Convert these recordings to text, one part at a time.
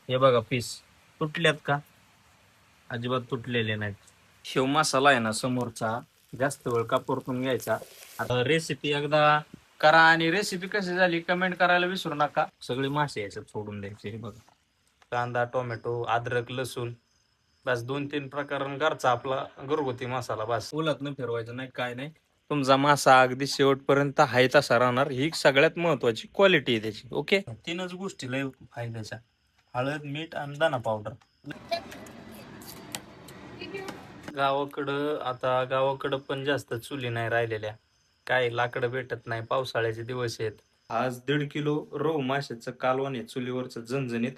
हे बघा पीस तुटल्यात का? अजिबात तुटलेले नाहीत. शेव मसाला आहे ना समोरचा, जास्त वेळ का परतून घ्यायचा. आता रेसिपी एकदा करा आणि रेसिपी कशी झाली कमेंट करायला विसरू नका. सगळे मासे याच्यात सोडून द्यायचे. हे बघा, कांदा, टोमॅटो, अद्रक, लसूण, बस 2-3 प्रकार घरचा आपला घरगुती मसाला. बस उलत न फिरवायचं नाही, काय नाही. तुमचा मासा अगदी शेवटपर्यंत हाय तसा राहणार. ही सगळ्यात महत्वाची क्वालिटी आहे त्याची. ओके, तीनच गोष्टी लय फायद्याच्या: हळद, मीठ आणि दाणा पावडर. गावाकडं पण जास्त चुली नाही राहिलेल्या. काय लाकडं भेटत नाही, पावसाळ्याचे दिवस आहेत. आज 1.5 किलो रोहू माशाचं कालवण आहे, चुलीवरचं झणझणीत.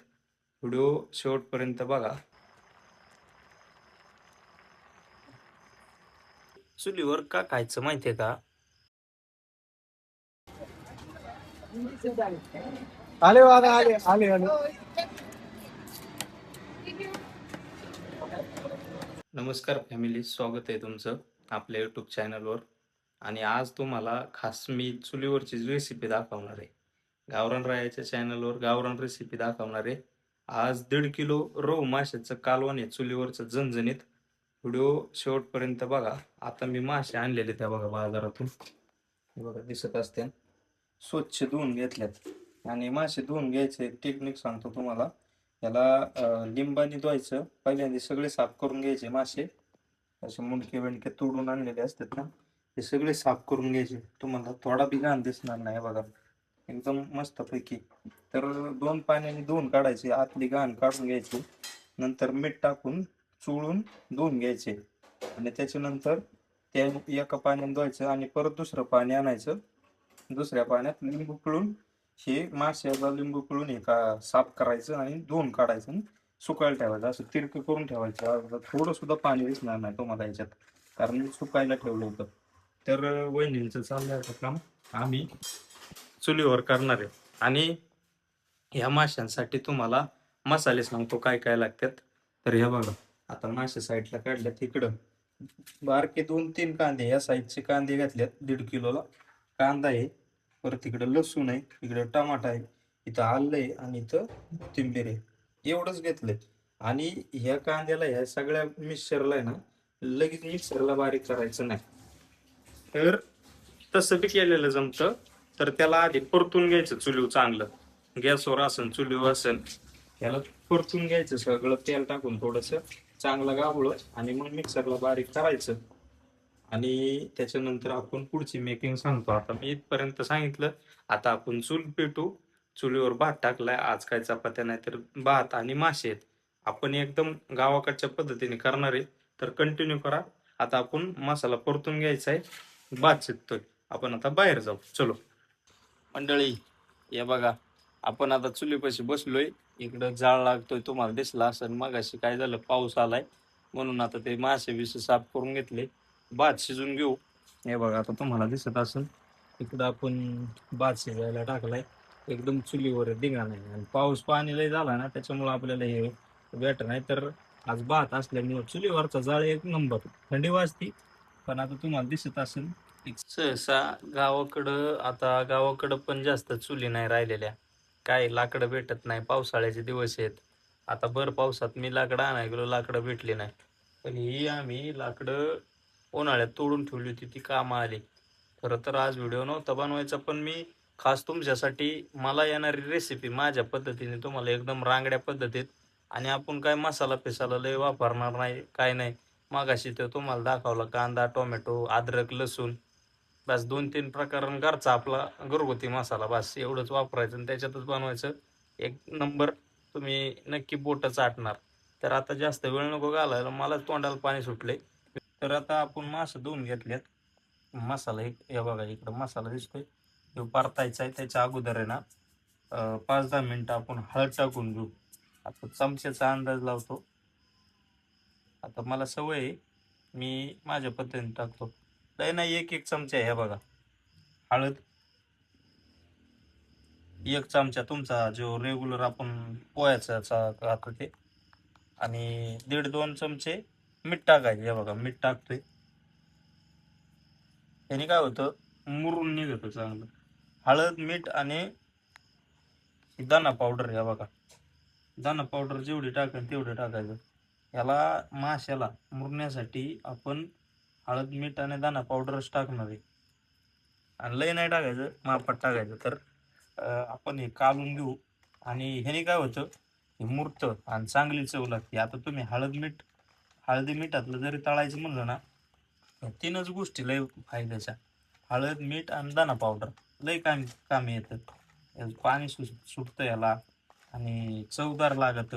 व्हिडिओ शेवटपर्यंत बघा. चुलीवर का खायचं माहितीये का? आले वागा आले आले आले. नमस्कार फॅमिली, स्वागत आहे तुमचं आपल्या युट्यूब चॅनलवर. आणि आज तुम्हाला खास मी चुलीवरची रेसिपी दाखवणार आहे. गावरान रायाच्या चॅनलवर गावरान रेसिपी दाखवणार आहे. आज 1.5 किलो रोहू माशाचं कालवण आहे, चुलीवरचं झणझणीत. व्हिडिओ शेवटपर्यंत बघा. आता मी मासे आणलेले त्या बघा बाजारातून, हे बघा दिसत असते. स्वच्छ धुवून घेतल्यात. आणि मासे धुवून घ्यायचे एक टेक्निक सांगतो तुम्हाला. याला लिंबाने धुवायचं. पहिल्यांदा सगळे साफ करून घ्यायचे मासे. असे मुंडके बिंडके तोडून आणलेले असतात ना, हे सगळे साफ करून घ्यायचे. तुम्हाला थोडा बी घाण दिसणार नाही. बघा, एकदम मस्त पैकी. तर 2 पाण्याने धुवून काढायचे, आतली घाण काढून घ्यायची. नंतर मीठ टाकून चोळून धुवून घ्यायचे. आणि त्याच्यानंतर त्या एका पाण्याने धुवायचं आणि परत दुसरं पाणी आणायचं. दुसऱ्या पाण्यात लिंबू पिळून हे माश्याला लिंबू पिळून हे का साफ करायचं आणि धुवून काढायचं आणि सुकायला ठेवायचं. असं तिरकं करून ठेवायचं. थोडं सुद्धा पाणी दिसणार नाही तुम्हाला याच्यात, कारण सुकायला ठेवलं होतं. तर वहिनींचं चाललंय आता काम, आम्ही चुलीवर करणार आहे. आणि ह्या माशांसाठी तुम्हाला मसाले सांगतो काय काय लागतात. तर ह्या बघा, आता मासे साईडला काढल्यात. इकडं बारके 2-3 कांदे, या साईजचे कांदे घातल्यात 1.5 किलोला. कांदा आहे, परत इकडं लसूण आहे, इकडं टमाटा आहे, इथं आलं आहे आणि इथं कोथिंबीर आहे. एवढंच घेतलंय. आणि ह्या कांद्याला ह्या सगळ्या मिक्सरला आहे ना, लगेच मिक्सरला बारीक करायचं नाही. तर तसं बी केलेलं जमतं. तर त्याला आधी परतून घ्यायचं चुलीवर चांगलं. गॅसवर असेल चुलीवर असेल, त्याला परतून घ्यायचं सगळं तेल टाकून थोडस चांगलं गावळं, आणि मग मिक्सरला बारीक करायचं. आणि त्याच्यानंतर आपण पुढची मेकिंग सांगतो. आता मी इथपर्यंत सांगितलं. आता आपण चूल पेटू. चुलीवर भात टाकलाय. आज काय चपात्या नाही तर भात आणि मासे आहेत. आपण एकदम गावाकडच्या पद्धतीने करणार आहे, तर कंटिन्यू करा. आता आपण मसाला परतून घ्यायचा आहे, भात शिजतोय. आपण आता बाहेर जाऊ, चलो. मंडळी, या बघा, आपण आता चुलीपाशी बसलोय. इकडं जाळ लागतोय, तुम्हाला दिसला असेल. मगाशी काय झालं, पाऊस आलाय म्हणून आता ते मासे बिसे साफ करून घेतले. भात शिजून घेऊ. हे बघा, आता तुम्हाला दिसत असेल, इकडं आपण भात शिजायला टाकलाय. एकदम चुलीवर दिगा नाही, आणि पाऊस पाणी लय झाला ना, त्याच्यामुळे आपल्याला हे बेटर नाही. तर आज भात असल्यामुळे चुलीवरचा जाळ एक नंबर. थंडी वाजती, पण आता तुम्हाला दिसत असेल सहसा गावाकडं पण जास्त चुली नाही राहिलेल्या. काय लाकडं भेटत नाही, पावसाळ्याचे दिवस आहेत. आता भर पावसात मी लाकडं आणायला गेलो, लाकडं भेटली नाही. पण ही आम्ही लाकडं उन्हाळ्यात तोडून ठेवली होती, ती कामं आली. खरं तर आज व्हिडिओ नव्हता बनवायचा, पण मी खास तुमच्यासाठी मला येणारी रेसिपी माझ्या पद्धतीने तुम्हाला एकदम रांगड्या पद्धतीत. आणि आपण काय मसाला पिसाला लय वापरणार नाही, काय नाही. मगाशी तो तुम्हाला दाखवला, कांदा, टोमॅटो, अद्रक, लसूण, बस 2-3 प्रकार घरचा आपला घरगुती मसाला. बस एवढंच वापरायचं आणि त्याच्यातच बनवायचं. एक नंबर. तुम्ही नक्की बोटं चाटणार. तर आता जास्त वेळ नको घालायला, मला तोंडाला पाणी सुटले. तर आता आपण मासे धुवून घेतलेत. मसाला एक हे बघा, इकडं मसाला दिसतोय, तो परतायचा आहे. त्याच्या अगोदर आहे ना 5-10 मिनिटं आपण हळद टाकून घेऊ. आता चमच्याचा अंदाज लावतो. आता मला सवय आहे, मी माझ्या पद्धतीने टाकतो. लय नाही, 1-1 चमचा आहे. हे बघा, हळद 1 चमचा तुमचा जो रेग्युलर आपण पोह्याचा खातो ते. आणि 1.5-2 चमचे मीठ टाकायचे. हे बघा, मीठ टाकतोय. त्याने काय होतं, मुरून निघतं चांगलं. हळद, मीठ आणि दाणा पावडर. हे बघा, दाणा पावडर जेवढी टाकेल तेवढं टाकायचं. याला माशाला मुरण्यासाठी आपण हळद मीठ आणि दाणा पावडरच टाकणार आहे. आणि लय नाही टाकायचं, मापात टाकायचं. तर आपण हे कालून घेऊ आणि ह्याने काय होतं, हे मुरतं आणि चांगली चव लागते. आता तुम्ही हळदी मिठातलं जरी तळायचं म्हणलं ना, या तीनच गोष्टी लय फायद्याच्या. हळद मीठ आणि दाणा पावडर लय कामी येतं. पाणी सुटतं याला आणि चवदार लागत.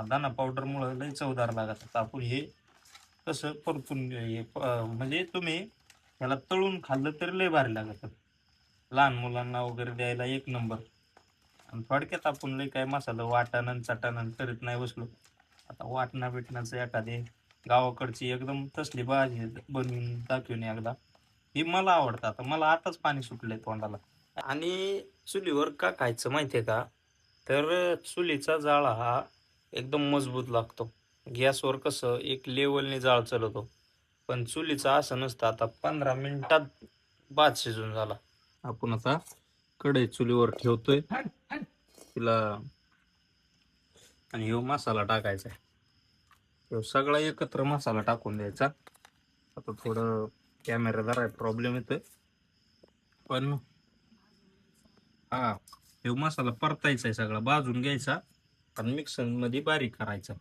दाणा पावडरमुळं लय चवदार लागत. आता आपण हे कसं परतून म्हणजे तुम्ही ह्याला तळून खाल्लं तरी लय भारी लागत. लहान मुलांना वगैरे द्यायला एक नंबर. आणि थोडक्यात आपण लय काय मसाला वाटण चटण करीत नाही बसलो. आता वाटणा बिटणाचं एखादी गावाकडची एकदम तसली भाजी बनवून दाखवून एकदा. हे मला आवडतं. आता मला आताच पाणी सुटलंय तोंडाला. आणि चुलीवर का खायचं माहितीये का? तर चुलीचा जाळा हा एकदम मजबूत लागतो. गॅसवर कसं एक लेवलने जाळ चालवतो, पण चुलीचा असं नसतं. आता 15 मिनिटात भात शिजून झाला. आपण आता कढई चुलीवर ठेवतोय तिला आणि ह्यो मसाला टाकायचा. ह्यो सगळा एकत्र मसाला टाकून द्यायचा. आता थोडं कॅमेरा जरा प्रॉब्लेम येतोय, पण हा ह्यो मसाला परतायचा आहे, सगळा भाजून घ्यायचा आणि मिक्सर मध्ये बारीक करायचा.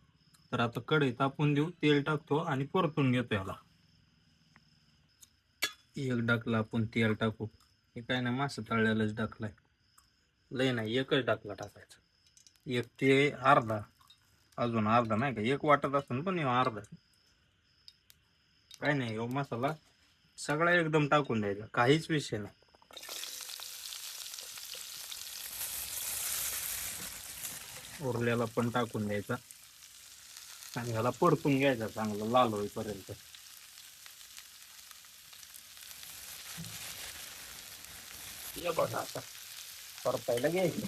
तर आता कढई तापून देऊ, तेल टाकतो आणि परतून घेतो याला. एक टाकला आपण तेल टाकू. हे काय नाही, मासा तळलेलाच टाकलाय. लय नाही, एकच टाकायचा. एक ते अर्धा, अजून अर्धा नाही का, एक वाटत असून पण अर्धा. काय नाही, ह्यो मसाला सगळा एकदम टाकून द्यायचा, काहीच विषय नाही. उरलेला पण टाकून द्यायचा आणि ह्याला परतून घ्यायचा चांगलं लाल होईपर्यंत. हे बघा आता परतायला घ्यायचं.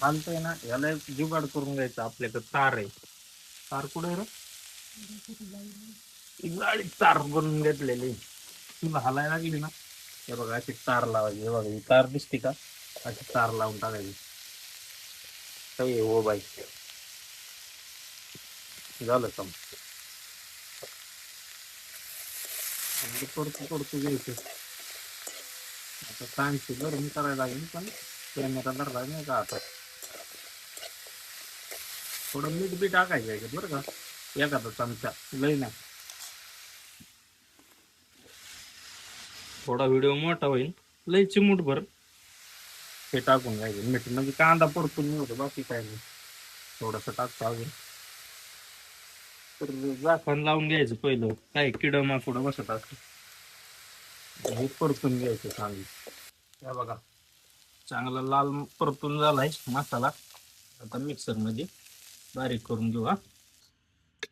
हालतंय ना, याला एक जुगाड करून घ्यायचा. आपल्याकडे तार आहे. तार कुठे रे? गाडी तार बनवून घेतलेली. तुला हालायला लागली ना, हे बघा अशी तार लावायची. हे बघा ही तार दिसते का, अशी तार लावून टाकायची. हो बाई, झालं काम. परतू घ्यायचं. आता ताणची गरम करायला लागेल, पण कॅमेरा धरला नाही का आता. थोडं मीठ बी टाकायचं आहे बरं का, एखादा चमचा, लय नाही. थोडा व्हिडिओ मोठा होईल, लय चिमूटभर हे टाकून घ्यायचं मीठ. म्हणजे कांदा परतून नाही होतं, बाकी काय नाही. थोडंसं टाकतो अजून. तर झाकण लावून घ्यायचं पहिलं, काय किड माकुड बसत असतं. हे परतून घ्यायचं चांगलं. या बघा चांगला लाल परतून झालाय मसाला. आता मिक्सर मध्ये बारीक करून घेऊ.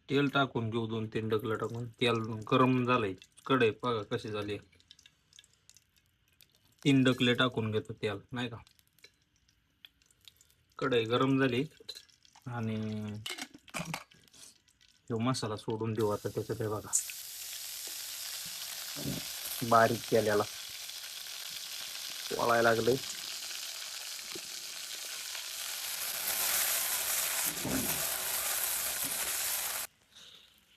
तेल टाकून घेऊ, 2-3 डगलं टाकून. तेल गरम झालंय, कढई बघा कशी झाली. 3 डगले टाकून घेतो तेल, नाही का. कढई गरम झाली आणि तो मसाला सोडून देऊ आता त्याच्यात. हे बघा बारीक केलेला वळायला लागले.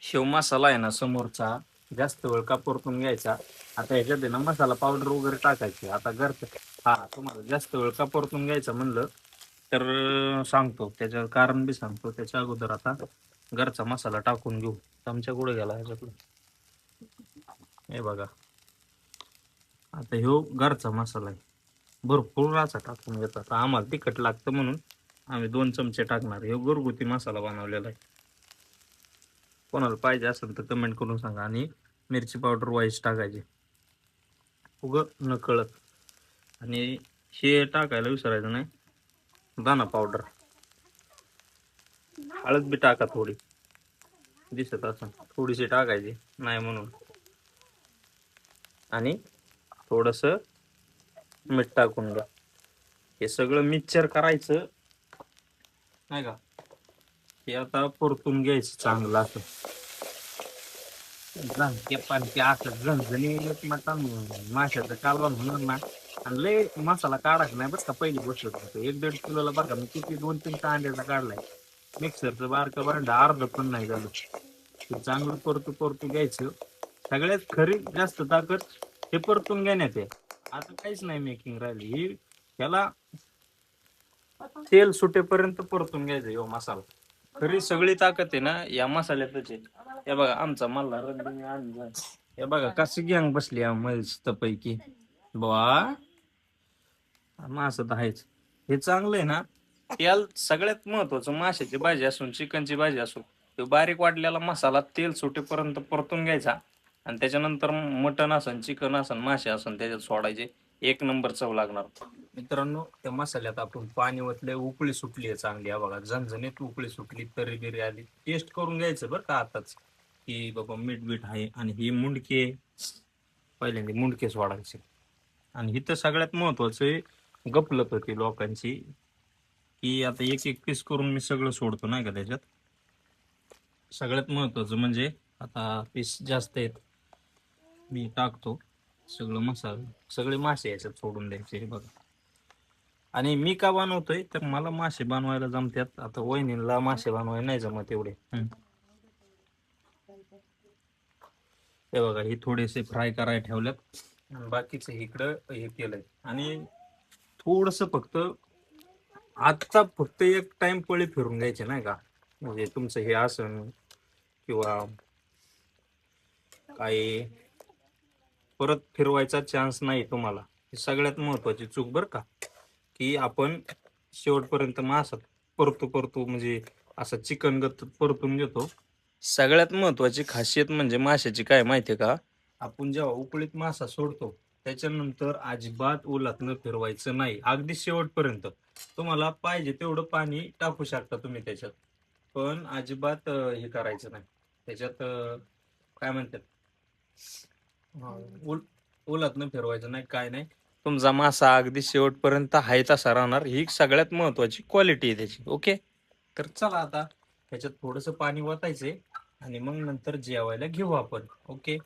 शेव मसाला आहे ना समोरचा, जास्त वेळ का परतून घ्यायचा. आता ह्याच्यात आहे ना मसाला पावडर वगैरे टाकायची. आता घरचं हा तुम्हाला जास्त वेळ का परतून घ्यायचं म्हणलं तर सांगतो, त्याचं कारण बी सांगतो. त्याच्या अगोदर आता घरचा मसाला टाकून घेऊ. चमचा कुठे गेला ह्याच्यातला, हे बघा. आता ह्यो घरचा मसाला आहे, भरपूर असा टाकून घेतो. आता आम्हाला तिखट लागतं म्हणून आम्ही 2 चमचे टाकणार. ह्यो घरगुती मसाला बनवलेला आहे. कोणाला पाहिजे असेल तर कमेंट करून सांगा. आणि मिरची पावडर वाईस टाकायची, उग न कळत. आणि हे टाकायला विसरायचं नाही, दाणा पावडर. हळद बी टाका थोडी, दिसत असं थोडीशी टाकायची नाही म्हणून. आणि थोडस मीठ टाकून घ्या. हे सगळं मिक्सचर करायचं, नाही का. हे आता परतून घ्यायचं चांगलं असं. झणके पाणके असं झणझणी मटण माशाचं कालवण होणार ना, आणि लय मसाला काढायचा नाही बरं का. पहिली गोष्ट तर 1-1.5 किलोला बरं का मी किती 2-3 कांद्याचा काढलाय. मिक्सरचं बारकं भांडं अर्ध पण नाही झालं. ते चांगलं परतू घ्यायचं. सगळ्यात खरी जास्त ताकद हे परतून घेण्यात आहे. आता काहीच नाही मेकिंग राहिली ही. त्याला तेल सुटेपर्यंत परतून घ्यायचं यो मसाला. खरी सगळी ताकद आहे ना या मसाल्यातच आहे. हे बघा आमचा मल्हार रंगीने आणला. हे बघा कशी गँग बसली मस्त पैकी. बा मासं तर आहेच. हे चांगलं आहे ना. तेल सगळ्यात महत्वाचं माशाची भाजी असून चिकनची भाजी असो तो बारीक वाटलेला मसाला तेल सुटेपर्यंत परतून घ्यायचा आणि त्याच्यानंतर मटण असन चिकन असन मासे असन त्याच्यात सोडायचे. एक नंबर चव लागणार. मित्रांनो त्या मसाल्यात आपण पाणी ओतले उकळी सुटली आहे चांगली. हा बघा झणझणीत उकळी सुटली तरी बिरी आली. टेस्ट करून घ्यायचं बरं का आताच की बाबा मीठ बीठ आहे. आणि ही मुंडके पहिल्यांदा मुंडके सोडायचे. आणि इथं सगळ्यात महत्वाचं गपलत होती लोकांची की आता एक एक पीस करून मी सगळं सोडतो नाही का त्याच्यात. सगळ्यात महत्वाचं म्हणजे आता पीस जास्त आहेत मी टाकतो सगळं मसाला सगळे मासे याच्यात सोडून द्यायचे. हे बघा आणि मी का बनवतोय तर मला मासे बनवायला जमतात. आता वहिनीला मासे बनवायला नाही जमत एवढे. हे बघा हे थोडेसे फ्राय करायला ठेवल्यात आणि बाकीचे इकडं हे केलंय. आणि थोडस फक्त आजचा फक्त एक टाइम पळी फिरून घ्यायचे नाही का. म्हणजे तुमचं हे आसन किंवा काही परत फिरवायचा चान्स नाही तुम्हाला. ही सगळ्यात महत्वाची चूक बरं का की आपण शेवटपर्यंत मासा परतू म्हणजे असं चिकन गत परतून घेतो. सगळ्यात महत्वाची खासियत म्हणजे माशाची काय माहितीये का. आपण जेव्हा उकळीत मासा सोडतो त्याच्यानंतर अजिबात ओलात न फिरवायचं नाही. अगदी शेवटपर्यंत तुम्हाला पाहिजे तेवढं पाणी टाकू शकता तुम्ही त्याच्यात. पण अजिबात हे करायचं नाही त्याच्यात. काय म्हणतात ओलात न फिरवायचं नाही काय नाही. तुमचा मासा अगदी शेवटपर्यंत आहे तसा राहणार. ही सगळ्यात महत्वाची क्वालिटी आहे त्याची. ओके तर चला आता ह्याच्यात थोडस पाणी ओतायचंय आणि मग नंतर जेवायला घेऊ आपण. ओके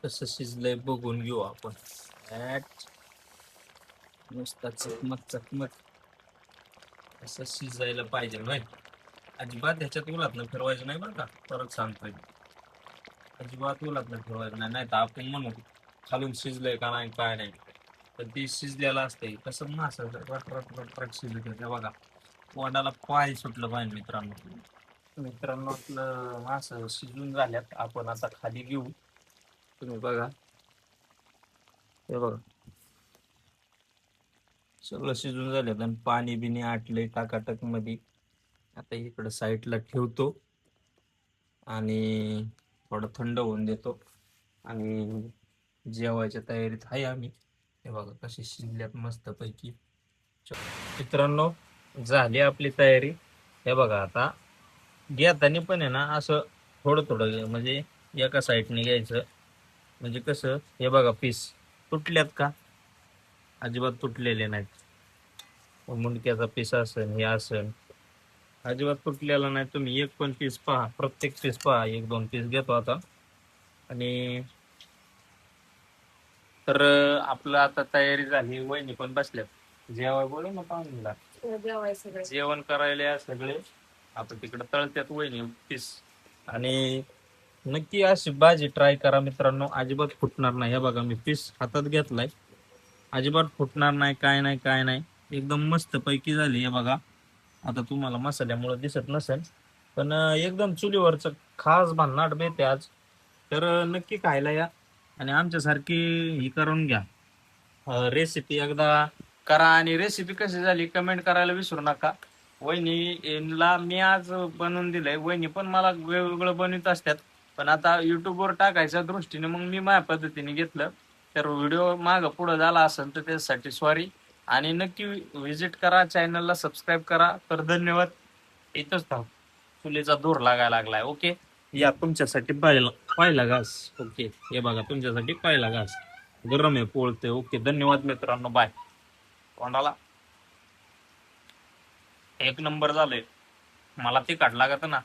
कसं शिजलंय बघून घेऊ आपण. नुसता चकमक असं शिजायला पाहिजे नाही. अजिबात ह्याच्यात उलात फिरवायचं नाही बरं का. परत सांगतोय अजिबात उलात फिरवायचं नाही. नाही तर आपण म्हणू खालून शिजलंय का नाही काय नाही तर ती शिजलेलं असते. कसं मासं रट रट रट रट शिजलं ते बघा. वडाला पाय सुटलं पाहिजे मित्रांनो आपलं मासं शिजून झाल्यात. आपण आता खाली घेऊ. तुम्ही बघा हे बघा सगळं शिजून झालं आणि पाणी बिनी आटले टाकाटक मध्ये. आता इकडं साईडला ठेवतो आणि थोडं थंड होऊन देतो आणि जेवायच्या तयारीत आहे आम्ही. हे बघा कशी शिजल्यात मस्त पैकी. मित्रांनो झाली आपली तयारी. हे बघा आता घेताना पण आहे ना असं थोडं थोडं म्हणजे एका साईडने घ्यायचं. म्हणजे कसं हे बघा पीस तुटल्यात का. अजिबात तुटलेले नाहीत. मुंडक्याचा पीस असेल हे असेल अजिबात तुटलेला नाही. तुम्ही एक पण पीस पहा प्रत्येक पीस पहा. 1-2 पीस घेतो आता. आणि तर आपलं आता तयारी झाली. वहिनी पण बसल्यात जेवाय बोलू ना पाहुणीला. जेवण करायला सगळे आता तिकडे तळत्यात वहिनी पीस. आणि नक्की अशी भाजी ट्राय करा मित्रांनो. अजिबात फुटणार नाही. हे बघा मी पीस हातात घेतलाय अजिबात फुटणार नाही काय नाही काय नाही. एकदम मस्त पैकी झाली. हे बघा आता तुम्हाला मसाल्यामुळे दिसत नसेल पण एकदम चुलीवरच खास भन्नाट बेत आहे आज. तर नक्की खायला या आणि आमच्यासारखी ही करून घ्या. रेसिपी एकदा करा आणि रेसिपी कशी झाली कमेंट करायला विसरू नका. वहिनीला मी आज बनवून दिलंय. वहिनी पण मला वेगवेगळं बनवत असतात पण आता युट्यूबवर टाकायच्या दृष्टीने मग मी माझ्या पद्धतीने घेतलं. तर व्हिडिओ मागं पुढं झाला असेल तर त्यासाठी सॉरी. आणि नक्की व्हिजिट करा चॅनलला सबस्क्राईब करा. तर धन्यवाद. इथंच थांब चुलीचा धूर लागायला लागलाय. ओके या तुमच्यासाठी पहिला घास. ओके हे बघा तुमच्यासाठी पहिला घास. गरम आहे पोळते. ओके, धन्यवाद मित्रांनो, बाय. तोंडाला एक नंबर झालंय. मला तिखट लागत ना,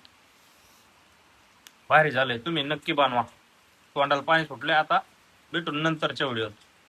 भारी झालंय. तुम्ही नक्की बनवा. तोंडाला पाणी सुटले. आता भेटून नंतरच्या व्हिडिओत.